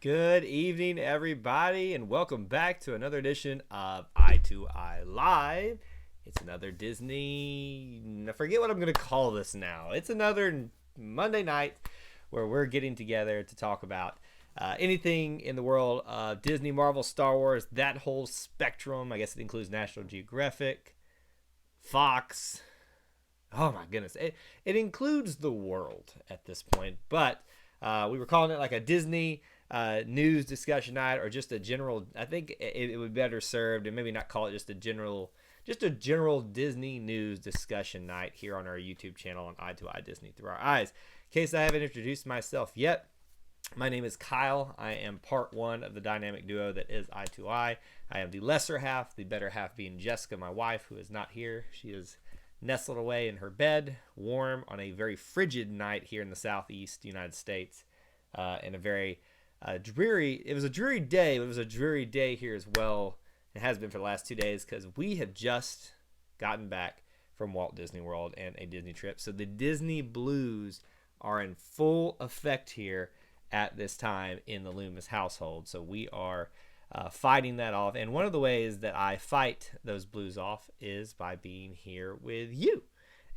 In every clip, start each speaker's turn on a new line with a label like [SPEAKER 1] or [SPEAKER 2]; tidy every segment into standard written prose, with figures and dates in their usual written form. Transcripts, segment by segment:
[SPEAKER 1] Good evening, everybody, and welcome back to another edition of i2i Live. It's another Disney. I forget what I'm going to call this now. It's another Monday night where we're getting together to talk about anything in the world of Disney, Marvel, Star Wars, that whole spectrum. I guess it includes National Geographic, Fox. Oh my goodness. It includes the world at this point, but we were calling it like a Disney news discussion night or just a general. I think it would be better served and maybe not call it just a general Disney news discussion night here on our YouTube channel on i2i Disney Through Our Eyes. In case I haven't introduced myself yet, my name is Kyle. I am part one of the dynamic duo that is i2i. I am the lesser half, the better half being Jessica, my wife, who is not here. She is nestled away in her bed, warm on a very frigid night here in the southeast United States, in a very dreary. It was a dreary day, but it was a dreary day here as well. It has been for the last 2 days because we have just gotten back from Walt Disney World and a Disney trip. So the Disney blues are in full effect here at this time in the Loomis household. So we are fighting that off. And one of the ways that I fight those blues off is by being here with you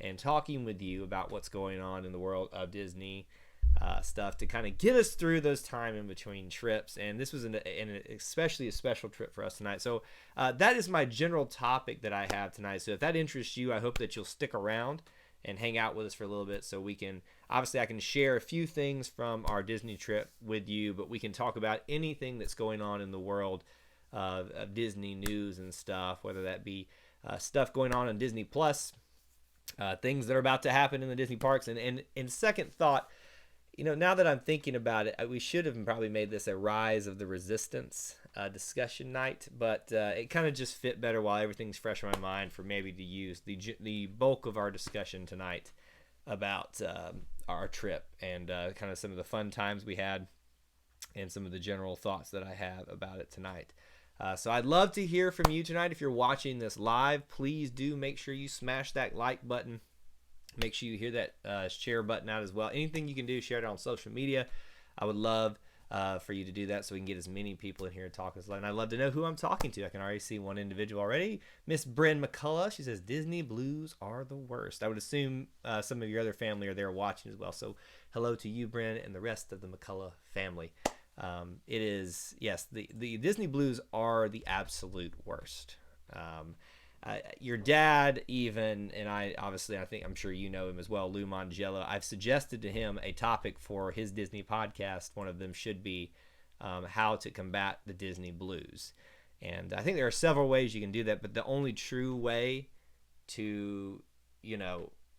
[SPEAKER 1] and talking with you about what's going on in the world of Disney stuff to kind of get us through those time in between trips. And this was especially a special trip for us tonight. So that is my general topic that I have tonight. So if that interests you, I hope that you'll stick around and hang out with us for a little bit so we can, obviously I can share a few things from our Disney trip with you, but we can talk about anything that's going on in the world of Disney news and stuff, whether that be stuff going on Disney Plus, things that are about to happen in the Disney parks. And second thought, now that I'm thinking about it, we should have probably made this a Rise of the Resistance discussion night, but it kind of just fit better while everything's fresh in my mind for maybe to use the bulk of our discussion tonight about our trip and kind of some of the fun times we had and some of the general thoughts that I have about it tonight. So I'd love to hear from you tonight. If you're watching this live, please do make sure you smash that like button. Make sure you hear that share button out as well. Anything you can do, share it on social media. I would love for you to do that so we can get as many people in here to talk as well. And I'd love to know who I'm talking to. I can already see one individual already. Miss Bryn McCullough. She says, Disney blues are the worst. I would assume some of your other family are there watching as well. So hello to you, Bryn, and the rest of the McCullough family. It is, yes, the Disney blues are the absolute worst. Your dad even, and I'm sure you know him as well, Lou Mangello. I've suggested to him a topic for his Disney podcast. One of them should be how to combat the Disney blues. And I think there are several ways you can do that, but the only true way to,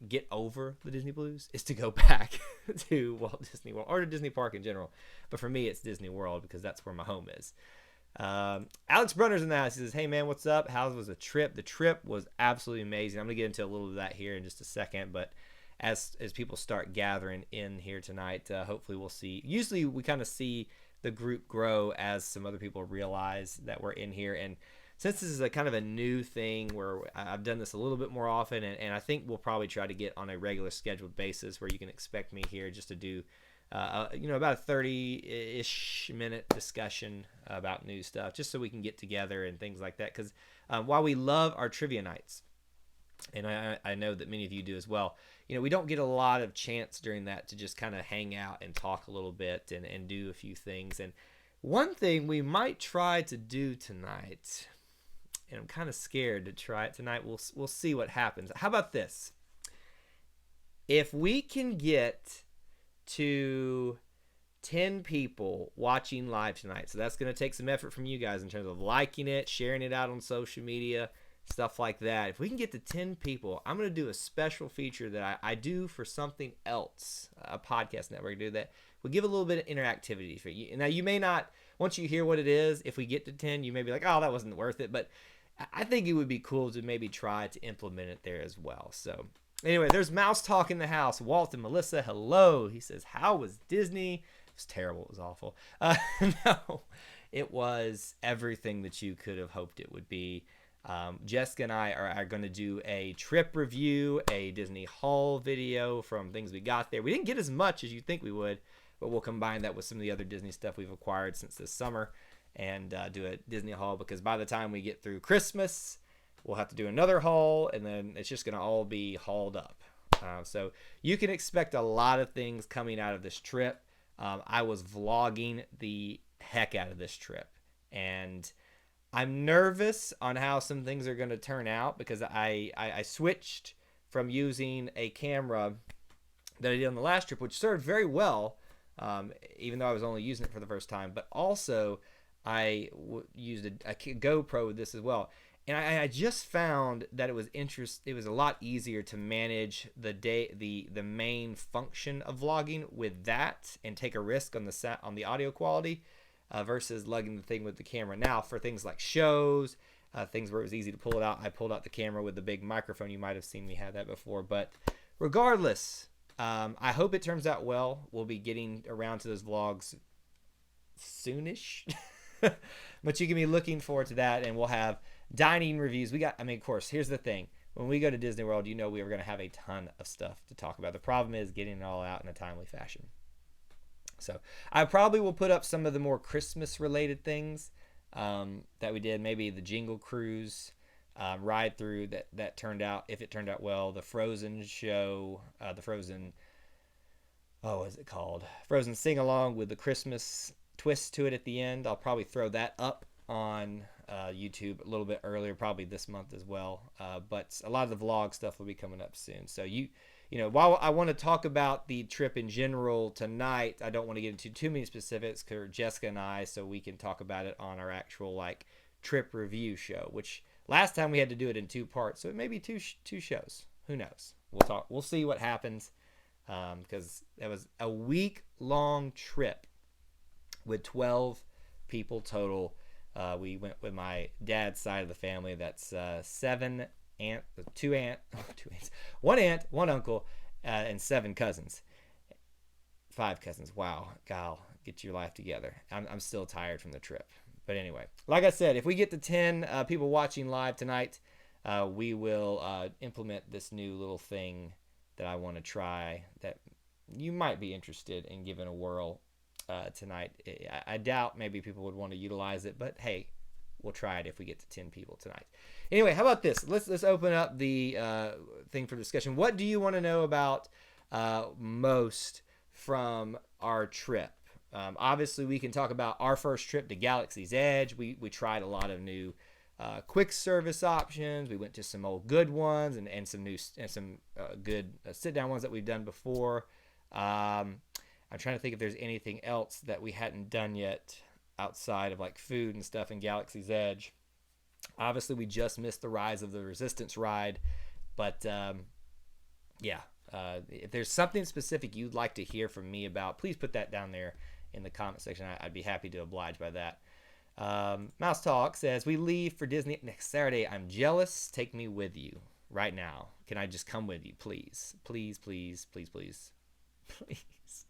[SPEAKER 1] get over the Disney blues is to go back to Walt Disney World or to Disney Park in general. But for me, it's Disney World because that's where my home is. Alex Brunner's in the house. He says, hey man, what's up? How was the trip? The trip was absolutely amazing. I'm gonna get into a little of that here in just a second, but as people start gathering in here tonight, hopefully we'll see. Usually we kind of see the group grow as some other people realize that we're in here. And since this is a kind of a new thing where I've done this a little bit more often, and I think we'll probably try to get on a regular scheduled basis where you can expect me here just to do about a 30-ish minute discussion about new stuff, just so we can get together and things like that. Because while we love our trivia nights, and I know that many of you do as well, we don't get a lot of chance during that to just kind of hang out and talk a little bit and do a few things. And one thing we might try to do tonight, and I'm kind of scared to try it tonight, we'll see what happens. How about this? If we can get to 10 people watching live tonight, so that's going to take some effort from you guys in terms of liking it, sharing it out on social media, stuff like that. If we can get to 10 people, I'm going to do a special feature that I do for something else, a podcast network. Do that. We'll give a little bit of interactivity for you. Now, you may not, once you hear what it is, if we get to 10, you may be like, oh, that wasn't worth it. But I think it would be cool to maybe try to implement it there as well. So anyway, there's Mouse Talk in the house. Walt and Melissa, hello. He says, how was Disney? It was terrible. It was awful. No, it was everything that you could have hoped it would be. Jessica and I are going to do a trip review, a Disney haul video from things we got there. We didn't get as much as you think we would, but we'll combine that with some of the other Disney stuff we've acquired since this summer and do a Disney haul, because by the time we get through Christmas, we'll have to do another haul, and then it's just going to all be hauled up. So you can expect a lot of things coming out of this trip. I was vlogging the heck out of this trip, and I'm nervous on how some things are going to turn out, because I switched from using a camera that I did on the last trip, which served very well, even though I was only using it for the first time. But also, I used a GoPro with this as well. And I just found that it was a lot easier to manage the main function of vlogging with that and take a risk on the audio quality versus lugging the thing with the camera. Now, for things like shows, things where it was easy to pull it out, I pulled out the camera with the big microphone. You might have seen me have that before. But regardless, I hope it turns out well. We'll be getting around to those vlogs soonish. But you can be looking forward to that, and we'll have dining reviews. Of course, here's the thing. When we go to Disney World, we are going to have a ton of stuff to talk about. The problem is getting it all out in a timely fashion. So I probably will put up some of the more Christmas-related things that we did. Maybe the Jingle Cruise ride through that turned out, if it turned out well. The Frozen show, the Frozen, what is it called? Frozen sing-along with the Christmas twist to it at the end. I'll probably throw that up on YouTube a little bit earlier, probably this month as well. But a lot of the vlog stuff will be coming up soon. So while I want to talk about the trip in general tonight, I don't want to get into too many specifics for Jessica and I, so we can talk about it on our actual trip review show, which last time we had to do it in 2 parts, so it may be two shows. Who knows? We'll see what happens, because it was a week-long trip with 12 people total. We went with my dad's side of the family. That's 7 two aunts, 1 aunt, 1 uncle, and 7 cousins. 5 cousins. Wow, Kyle, get your life together. I'm still tired from the trip. But anyway, like I said, if we get to 10 people watching live tonight, we will implement this new little thing that I want to try that you might be interested in giving a whirl tonight. I doubt maybe people would want to utilize it, but hey, we'll try it if we get to 10 people tonight. Anyway, how about this? Let's open up the thing for discussion. What do you want to know about most from our trip? Obviously, we can talk about our first trip to Galaxy's Edge. We tried a lot of new quick service options. We went to some old good ones and some new and some good sit down ones that we've done before. I'm trying to think if there's anything else that we hadn't done yet outside of food and stuff in Galaxy's Edge. Obviously, we just missed the Rise of the Resistance ride, but if there's something specific you'd like to hear from me about, please put that down there in the comment section. I'd be happy to oblige by that. Mouse Talk says, we leave for Disney next Saturday. I'm jealous. Take me with you right now. Can I just come with you, please? Please, please, please, please, please.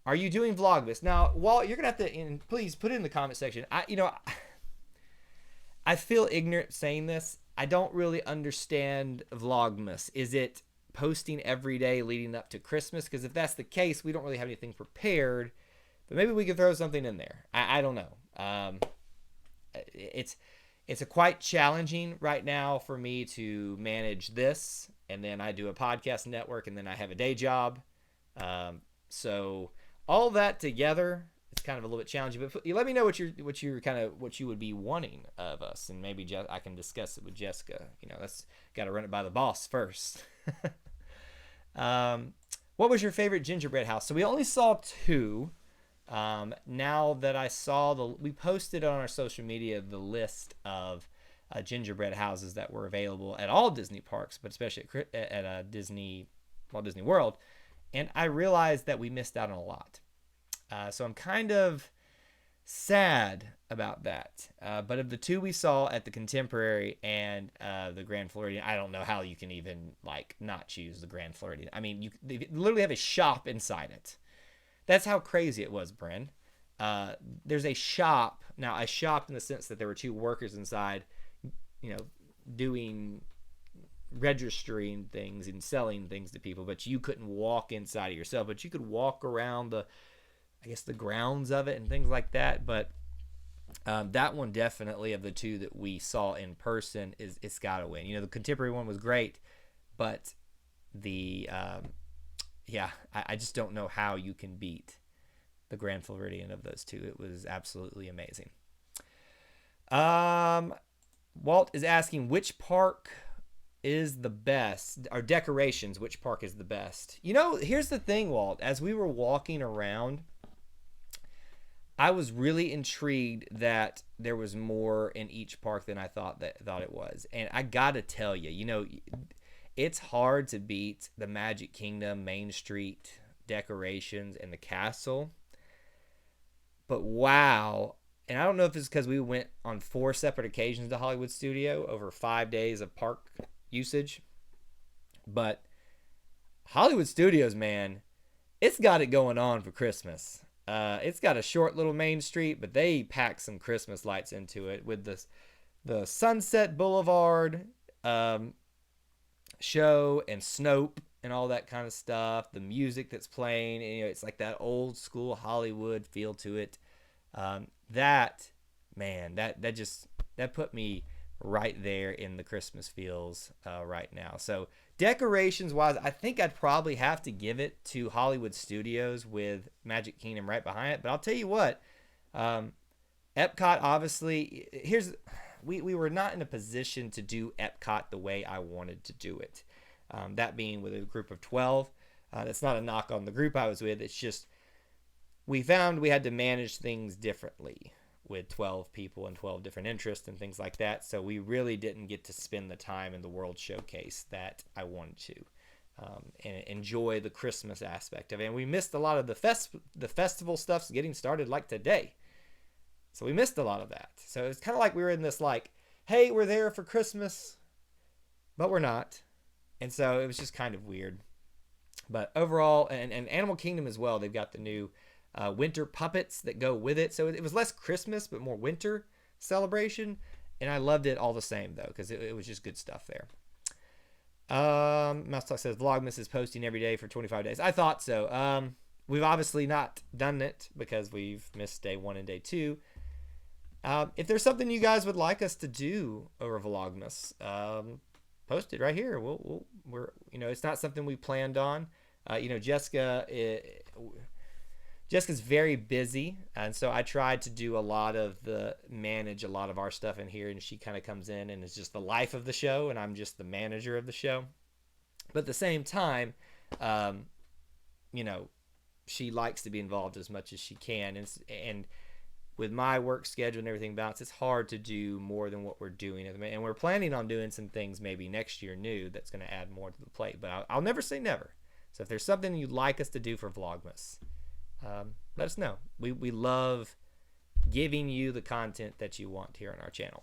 [SPEAKER 1] Are you doing Vlogmas? Now, Walt, you're going to have to, please put it in the comment section. I feel ignorant saying this. I don't really understand Vlogmas. Is it posting every day leading up to Christmas? Because if that's the case, we don't really have anything prepared. But maybe we could throw something in there. I don't know. It's a quite challenging right now for me to manage this. And then I do a podcast network, and then I have a day job. So all that together, it's kind of a little bit challenging. But you let me know what you would be wanting of us, and maybe I can discuss it with Jessica. That's got to run it by the boss first. What was your favorite gingerbread house? So we only saw 2. Now that I saw we posted on our social media the list of gingerbread houses that were available at all Disney parks, but especially at Walt Disney World. And I realized that we missed out on a lot. So I'm kind of sad about that. But of the 2 we saw at the Contemporary and the Grand Floridian, I don't know how you can even not choose the Grand Floridian. I mean, they literally have a shop inside it. That's how crazy it was, Bryn. uh, there's a shop now. A shop in the sense that there were two workers inside, you know, doing registering things and selling things to people, but you couldn't walk inside of yourself, but you could walk around the, I guess, the grounds of it and things like that. But that one definitely, of the two that we saw in person, is it's got to win. You know, the contemporary one was great, but the yeah, I just don't know how you can beat the Grand Floridian of those two. It was absolutely amazing. Walt is asking which park is the best, or decorations, which park is the best. You know, here's the thing, Walt. As we were walking around, I was really intrigued that there was more in each park than I thought it was. And I gotta tell you, you know, it's hard to beat the Magic Kingdom Main Street decorations and the castle. But wow. And I don't know if it's because we went on 4 separate occasions to Hollywood Studio over 5 days of park usage, but Hollywood Studios, man, it's got it going on for Christmas. It's got a short little main street, but they pack some Christmas lights into it with the Sunset Boulevard show and Snope and all that kind of stuff. The music that's playing, and, you know, it's like that old school Hollywood feel to it. That put me right there in the Christmas feels right now. So decorations wise, I think I'd probably have to give it to Hollywood Studios with Magic Kingdom right behind it. But I'll tell you what, Epcot, obviously, we were not in a position to do Epcot the way I wanted to do it. That being with a group of 12. That's not a knock on the group I was with. It's just we found we had to manage things differently with 12 people and 12 different interests and things like that. So we really didn't get to spend the time in the World Showcase that I wanted to, and enjoy the Christmas aspect of it. And we missed a lot of the festival stuff's getting started like today. So we missed a lot of that. So it's kind of like we were in this like, hey, we're there for Christmas, but we're not. And so it was just kind of weird. But overall, and Animal Kingdom as well, they've got the new winter puppets that go with it. So it was less Christmas, but more winter celebration. And I loved it all the same, though, because it was just good stuff there. Mouse Talk says Vlogmas is posting every day for 25 days. I thought so. We've obviously not done it because we've missed day 1 and day 2. If there's something you guys would like us to do over Vlogmas, post it right here. We're it's not something we planned on. Jessica's very busy, and so I tried to do manage a lot of our stuff in here, and she kind of comes in and is just the life of the show, and I'm just the manager of the show. But at the same time, she likes to be involved as much as she can, and with my work schedule and everything balanced, it's hard to do more than what we're doing at the moment. And we're planning on doing some things maybe next year new that's going to add more to the plate, but I'll never say never. So if there's something you'd like us to do for Vlogmas, let us know. We love giving you the content that you want here on our channel.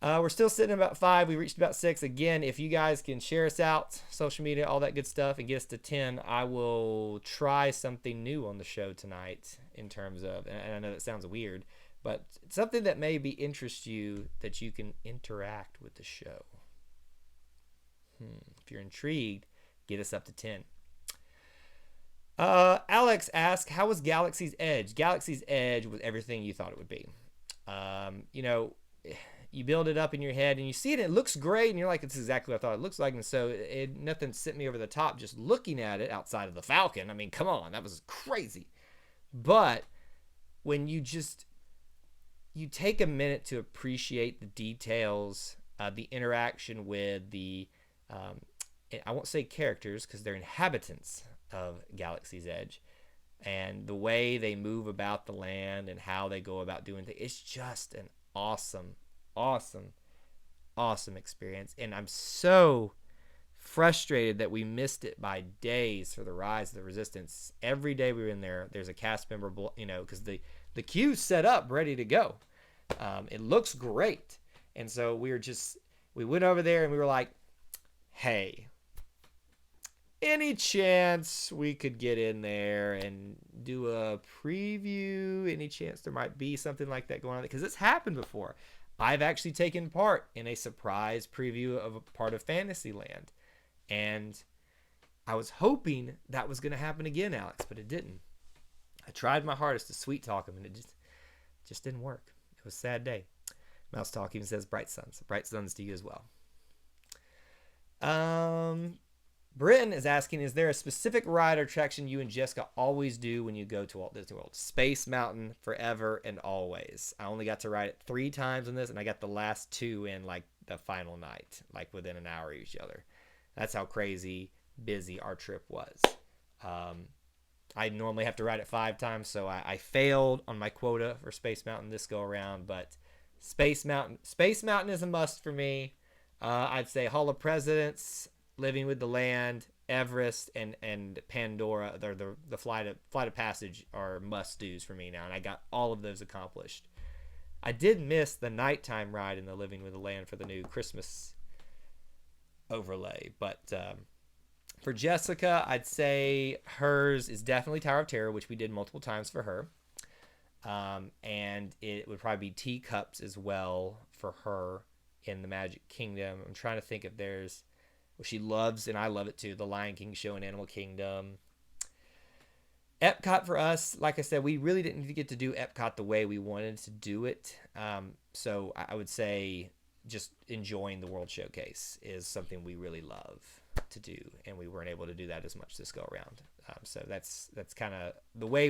[SPEAKER 1] We're still sitting at about 5. We reached about 6. Again, if you guys can share us out, social media, all that good stuff, and get us to 10, I will try something new on the show tonight in terms of, and I know that sounds weird, but something that maybe interests you that you can interact with the show. If you're intrigued, get us up to 10. Alex asks, how was Galaxy's Edge? Galaxy's Edge was everything you thought it would be. You build it up in your head and you see it, and it looks great, and you're like, it's exactly what I thought it looks like. And so nothing sent me over the top just looking at it outside of the Falcon. I mean, come on, that was crazy. But when you take a minute to appreciate the details, the interaction with the, I won't say characters because they're inhabitants of Galaxy's Edge, and the way they move about the land and how they go about doing things, it's just an awesome experience. And I'm so frustrated that we missed it by days for the Rise of the Resistance. Every day we were in there, there's a cast member, because the queue's set up ready to go. It looks great. And so we went over there and we were like, hey, Any chance we could get in there and do a preview? Any chance there might be something like that going on? Because it's happened before. I've actually taken part in a surprise preview of a part of Fantasyland. And I was hoping that was going to happen again, Alex, but it didn't. I tried my hardest to sweet talk him, and it just didn't work. It was a sad day. Mouse Talk even says bright suns. Bright suns to you as well. Britton is asking, is there a specific ride or attraction you and Jessica always do when you go to Walt Disney World? Space Mountain, forever and always. I only got to ride it 3 times on this, and I got the last 2 in like the final night, like within an hour of each other. That's how crazy busy our trip was. I normally have to ride it 5 times, so I failed on my quota for Space Mountain this go around, but Space Mountain is a must for me. I'd say Hall of Presidents, Living with the Land, Everest, and Pandora. They're the Flight of Passage are must-dos for me now, and I got all of those accomplished. I did miss the nighttime ride in the Living with the Land for the new Christmas overlay, but for Jessica, I'd say hers is definitely Tower of Terror, which we did multiple times for her. And it would probably be Teacups as well for her in the Magic Kingdom. I'm trying to think if there's... Well, she loves, and I love it too, the Lion King show in Animal Kingdom. Epcot for us, like I said, we really didn't get to do Epcot the way we wanted to do it. So I would say just enjoying the World Showcase is something we really love to do, and we weren't able to do that as much this go around. So that's kind of the way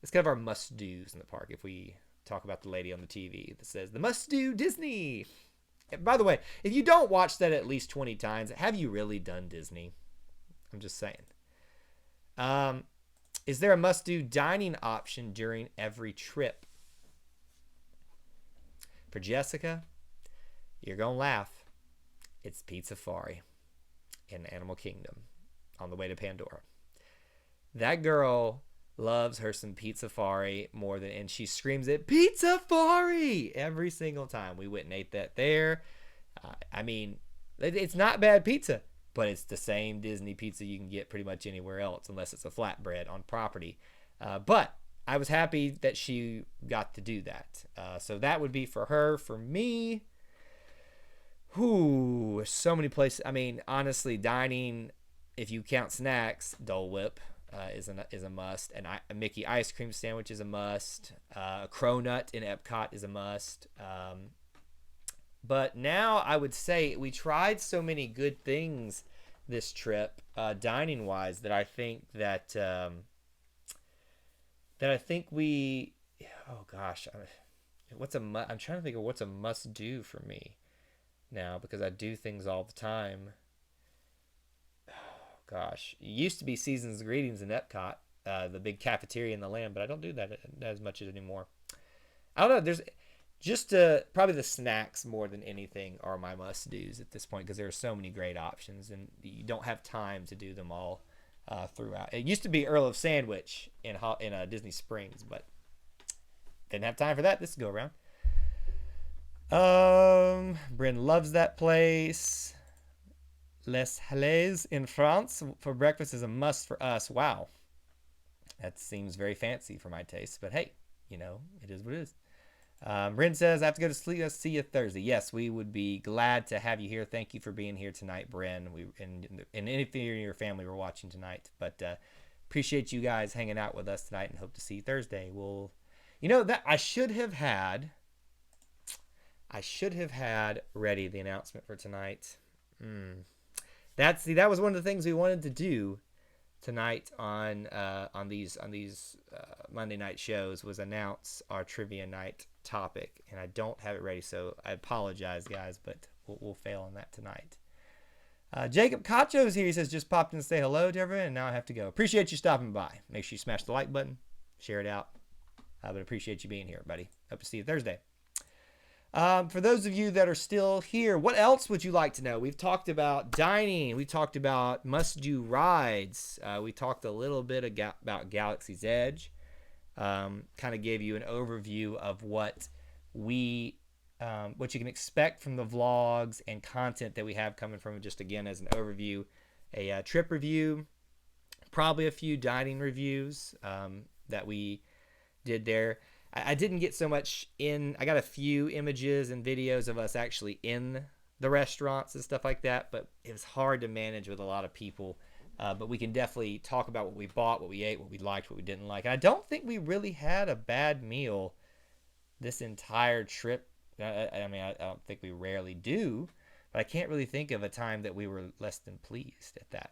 [SPEAKER 1] it's kind of our must-dos in the park. If we talk about the lady on the TV that says, the must-do Disney. And by the way, if you don't watch that at least 20 times, have you really done Disney? I'm just saying. Is there a must-do dining option during every trip? For Jessica, you're going to laugh. It's Pizza-fari in Animal Kingdom on the way to Pandora. That girl loves her some Pizza-fari more than, and she screams it, Pizza-fari, every single time. We went and ate that there. I mean, it's not bad pizza, but it's the same Disney pizza you can get pretty much anywhere else, unless it's a flatbread on property. But I was happy that she got to do that. So that would be for her. For me, so many places. I mean, honestly, dining, if you count snacks, Dole Whip is a must, and a Mickey ice cream sandwich is a must. A Cronut in Epcot is a must. But now I would say we tried so many good things this trip, dining wise, that I think that we. Oh gosh, I'm trying to think of what's a must do for me now, because I do things all the time. Gosh, it used to be Seasons of Greetings in Epcot, the big cafeteria in the land, but I don't do that as much anymore. I don't know. There's just probably the snacks more than anything are my must-dos at this point, because there are so many great options, and you don't have time to do them all throughout. It used to be Earl of Sandwich in Disney Springs, but didn't have time for that this go around. Bryn loves that place. Les Halles in France for breakfast is a must for us. Wow. That seems very fancy for my taste, but hey, it is what it is. Bryn says, I have to go to sleep. I'll see you Thursday. Yes, we would be glad to have you here. Thank you for being here tonight, Bryn. And if you and your family were watching tonight, but appreciate you guys hanging out with us tonight, and hope to see you Thursday. That I should have had ready the announcement for tonight. That was one of the things we wanted to do tonight on these Monday night shows, was announce our trivia night topic, and I don't have it ready, so I apologize, guys, but we'll fail on that tonight. Jacob Cacho's here. He says, just popped in to say hello to everyone, and now I have to go. Appreciate you stopping by. Make sure you smash the like button, share it out. But appreciate you being here, buddy. Hope to see you Thursday. For those of you that are still here, what else would you like to know? We've talked about dining. We talked about must-do rides. We talked a little bit about Galaxy's Edge. Kind of gave you an overview of what you can expect from the vlogs and content that we have coming from it, just again as an overview. a trip review, probably a few dining reviews that we did there. I didn't get so much in. I got a few images and videos of us actually in the restaurants and stuff like that, but it was hard to manage with a lot of people. But we can definitely talk about what we bought, what we ate, what we liked, what we didn't like. And I don't think we really had a bad meal this entire trip. I don't think we rarely do, but I can't really think of a time that we were less than pleased at that.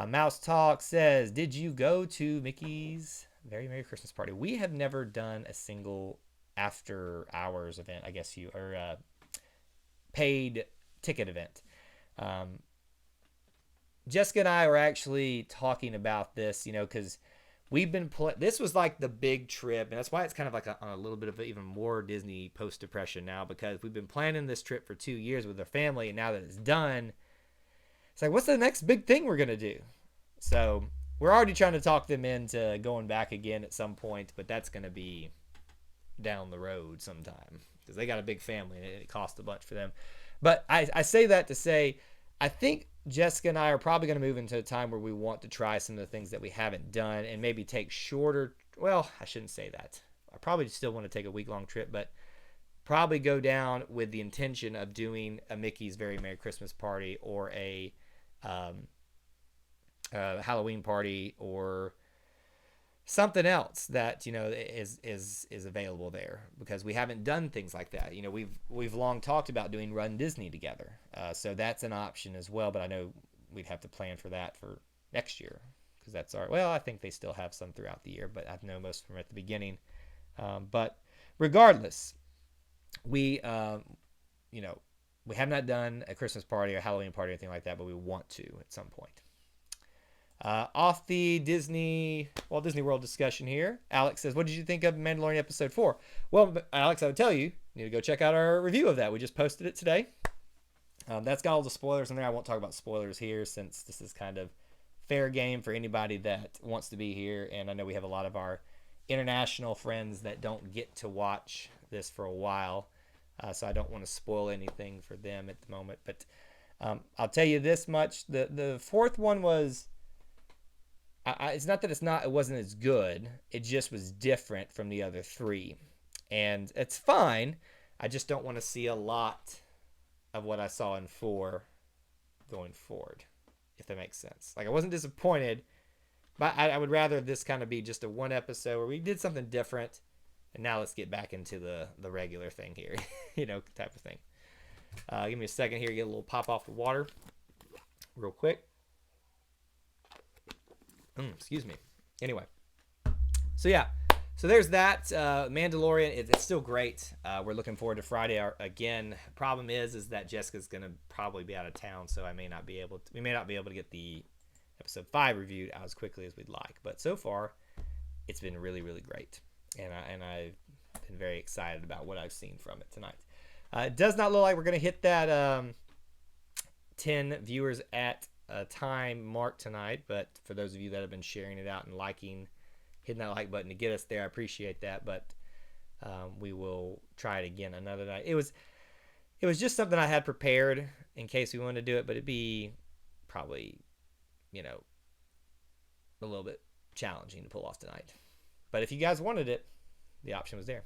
[SPEAKER 1] Mouse Talk says, did you go to Mickey's Very Merry Christmas Party? We have never done a single after hours event, I guess or paid ticket event. Jessica and I were actually talking about this, because we've been this was like the big trip, and that's why it's kind of like on a little bit of even more Disney post-depression now, because we've been planning this trip for 2 years with our family, and now that it's done, it's like, what's the next big thing we're going to do? So we're already trying to talk them into going back again at some point, but that's going to be down the road sometime, because they got a big family, and it costs a bunch for them. But I say that to say, I think Jessica and I are probably going to move into a time where we want to try some of the things that we haven't done and maybe take shorter. Well, I shouldn't say that. I probably still want to take a week-long trip, but probably go down with the intention of doing a Mickey's Very Merry Christmas Party or a Halloween party or something else that is available there, because we haven't done things like that. We've long talked about doing Run Disney together, so that's an option as well. But I know we'd have to plan for that for next year, because that's I think they still have some throughout the year, but I know most of them at the beginning. But regardless, we we have not done a Christmas party or Halloween party or anything like that, but we want to at some point. Off the Walt Disney World discussion here, Alex says, what did you think of Mandalorian Episode 4? Well, Alex, I would tell you need to go check out our review of that. We just posted it today. That's got all the spoilers in there. I won't talk about spoilers here, since this is kind of fair game for anybody that wants to be here. And I know we have a lot of our international friends that don't get to watch this for a while. So I don't want to spoil anything for them at the moment. But I'll tell you this much. The fourth one was... it's not that it wasn't as good. It just was different from the other three. And it's fine. I just don't want to see a lot of what I saw in 4 going forward, if that makes sense. Like, I wasn't disappointed, but I would rather this kind of be just a one episode where we did something different, and now let's get back into the regular thing here, type of thing. Give me a second here to get a little pop off the water real quick. Excuse me. Anyway, so there's that. Mandalorian, it's still great. We're looking forward to Friday again. Problem is that Jessica's gonna probably be out of town, so we may not be able to get the episode 5 reviewed out as quickly as we'd like. But so far, it's been really, really great, and I've been very excited about what I've seen from it tonight. It does not look like we're gonna hit that 10 viewers at a time mark tonight, but for those of you that have been sharing it out and hitting that like button to get us there, I appreciate that. But we will try it again another night. It was just something I had prepared in case we wanted to do it, but it'd be probably a little bit challenging to pull off tonight. But if you guys wanted it, the option was there.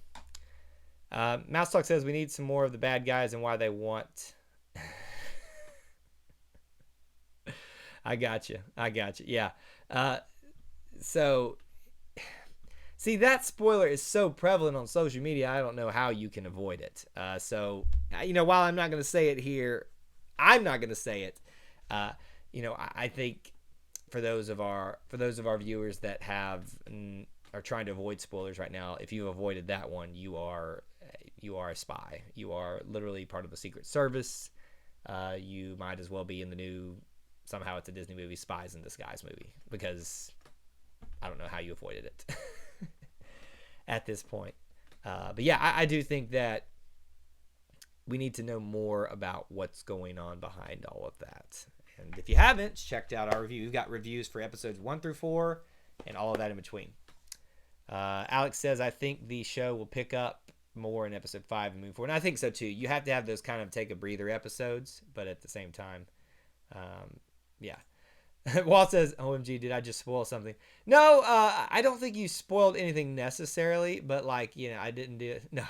[SPEAKER 1] Mouse Talk says we need some more of the bad guys and why they want. I got you. Yeah. So, see, that spoiler is so prevalent on social media, I don't know how you can avoid it. So, while I'm not going to say it here, I'm not going to say it. I think for those of our viewers that are trying to avoid spoilers right now, if you avoided that one, you are a spy. You are literally part of the Secret Service. You might as well be in the new. Somehow it's a Disney movie, Spies in Disguise movie, because I don't know how you avoided it at this point. But yeah, I do think that we need to know more about what's going on behind all of that. And if you haven't checked out our review, we've got reviews for episodes 1 through 4 and all of that in between. Alex says, I think the show will pick up more in episode 5 and move forward. And I think so too. You have to have those kind of take a breather episodes, but at the same time, Yeah. Walt says, OMG, did I just spoil something? No, I don't think you spoiled anything necessarily, but like, I didn't do it. No,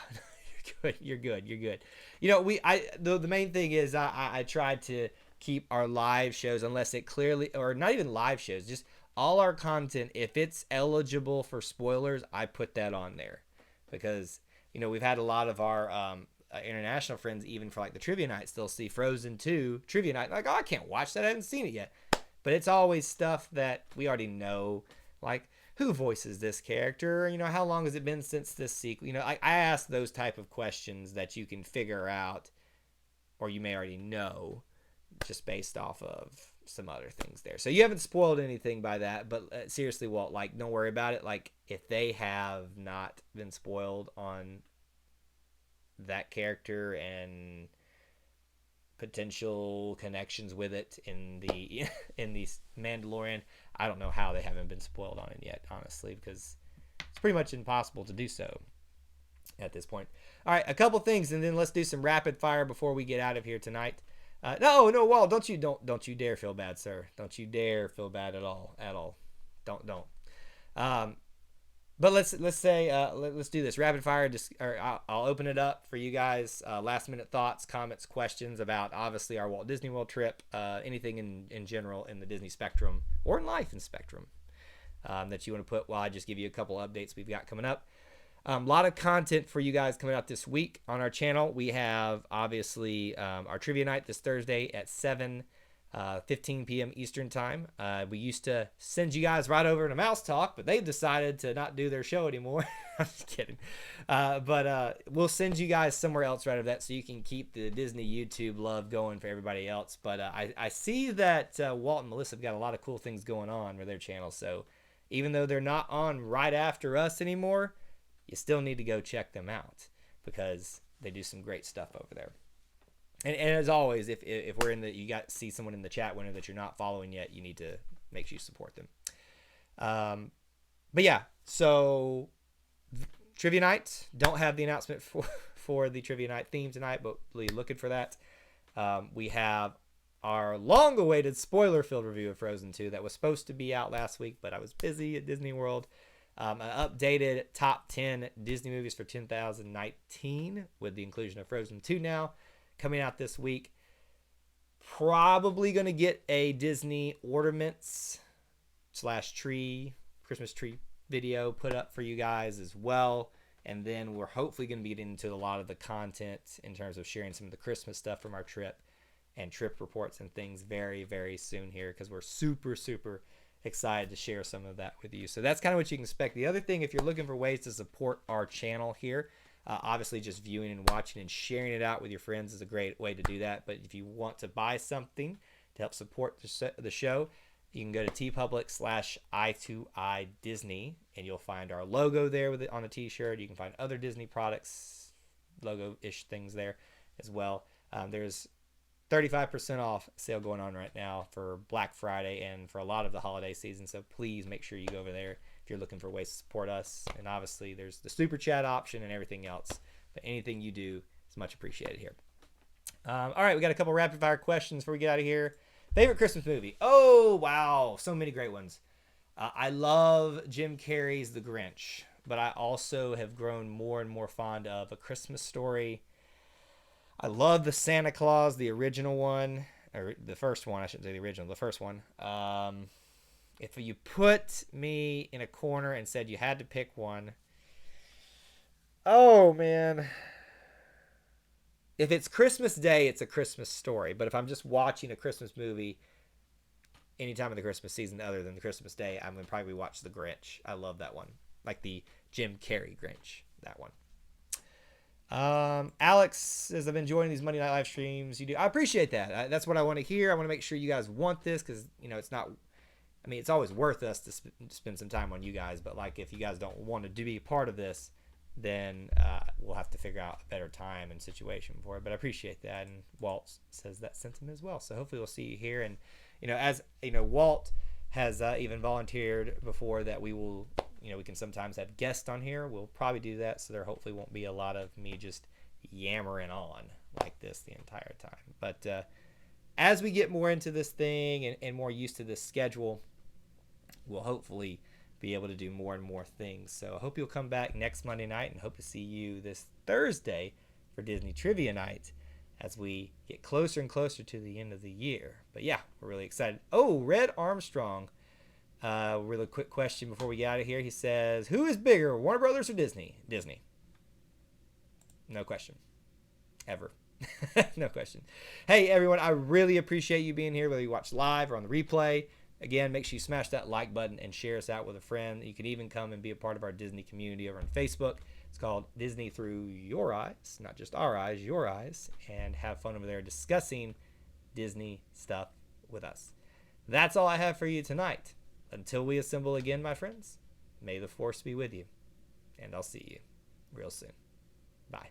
[SPEAKER 1] you're good. You're good. You're good. The main thing is I tried to keep our live shows, unless it clearly, or not even live shows, just all our content, if it's eligible for spoilers, I put that on there because, we've had a lot of our, international friends, even for like the trivia night, still see Frozen 2 trivia night. Like, oh, I can't watch that. I haven't seen it yet. But it's always stuff that we already know, like who voices this character? How long has it been since this sequel? I ask those type of questions that you can figure out, or you may already know, just based off of some other things there. So you haven't spoiled anything by that, but seriously, Walt, like, don't worry about it. Like, if they have not been spoiled on that character and potential connections with it in the Mandalorian, I don't know how they haven't been spoiled on it yet, honestly, because it's pretty much impossible to do so at this point. All right, a couple things, and then let's do some rapid fire before we get out of here tonight. No, Walt, don't you dare feel bad, sir. Don't you dare feel bad at all. Don't. But let's do this rapid fire. I'll open it up for you guys. Last minute thoughts, comments, questions about obviously our Walt Disney World trip, anything in general in the Disney spectrum or in life in spectrum that you want to put. While I just give you a couple updates we've got coming up. A lot of content for you guys coming out this week on our channel. We have obviously our trivia night this Thursday at 7:15 p.m. Eastern time. We used to send you guys right over to Mouse Talk, but they've decided to not do their show anymore. I'm just kidding. But we'll send you guys somewhere else right over that so you can keep the Disney YouTube love going for everybody else. But I see that Walt and Melissa have got a lot of cool things going on with their channel. So even though they're not on right after us anymore, you still need to go check them out because they do some great stuff over there. And as always, if we're see someone in the chat window that you're not following yet, you need to make sure you support them. But yeah, so trivia night. Don't have the announcement for the trivia night theme tonight, but be looking for that. We have our long-awaited spoiler-filled review of Frozen 2 that was supposed to be out last week, but I was busy at Disney World. An updated top 10 Disney movies for 2019 with the inclusion of Frozen 2 now coming out this week. Probably going to get a Disney ornaments / tree, Christmas tree video put up for you guys as well. And then we're hopefully going to be getting into a lot of the content in terms of sharing some of the Christmas stuff from our trip and trip reports and things very, very soon here because we're super, super excited to share some of that with you. So that's kind of what you can expect. The other thing, if you're looking for ways to support our channel here, obviously just viewing and watching and sharing it out with your friends is a great way to do that. But if you want to buy something to help support the show, you can go to tpublic/i2i Disney and you'll find our logo there on a t-shirt. You can find other Disney products, logo-ish things there as well. There's 35% off sale going on right now for Black Friday and for a lot of the holiday season. So please make sure you go over there if you're looking for ways to support us. And obviously there's the super chat option and everything else. But anything you do is much appreciated here. All right, we got a couple rapid fire questions before we get out of here. Favorite Christmas movie? Oh, wow. So many great ones. I love Jim Carrey's The Grinch, but I also have grown more and more fond of A Christmas Story. I love the Santa Claus, the original one, or the first one. I shouldn't say the original, the first one. If you put me in a corner and said you had to pick one, oh man. If it's Christmas Day, it's A Christmas Story. But if I'm just watching a Christmas movie anytime of the Christmas season other than the Christmas Day, I'm going to probably watch The Grinch. I love that one. Like the Jim Carrey Grinch, that one. Alex says, I've been enjoying these Monday night live streams. You do. I appreciate that. That's what I want to hear. I want to make sure you guys want this because, it's not, it's always worth us to spend some time on you guys. But like, if you guys don't want to be part of this, then we'll have to figure out a better time and situation for it. But I appreciate that. And Walt says that sentiment as well. So hopefully we'll see you here. And, as Walt has even volunteered before that we will, we can sometimes have guests on here. We'll probably do that. So there hopefully won't be a lot of me just yammering on like this the entire time. But as we get more into this thing and more used to this schedule, we'll hopefully be able to do more and more things. So I hope you'll come back next Monday night, and hope to see you this Thursday for Disney Trivia Night as we get closer and closer to the end of the year. But yeah, we're really excited. Oh, Red Armstrong. Really quick question before we get out of here. He says, who is bigger, Warner Brothers or Disney? Disney. No question. Ever. No question. Hey, everyone, I really appreciate you being here, whether you watch live or on the replay. Again, make sure you smash that like button and share us out with a friend. You can even come and be a part of our Disney community over on Facebook. It's called Disney Through Your Eyes, not just our eyes, your eyes, and have fun over there discussing Disney stuff with us. That's all I have for you tonight. Until we assemble again, my friends, may the force be with you, and I'll see you real soon. Bye.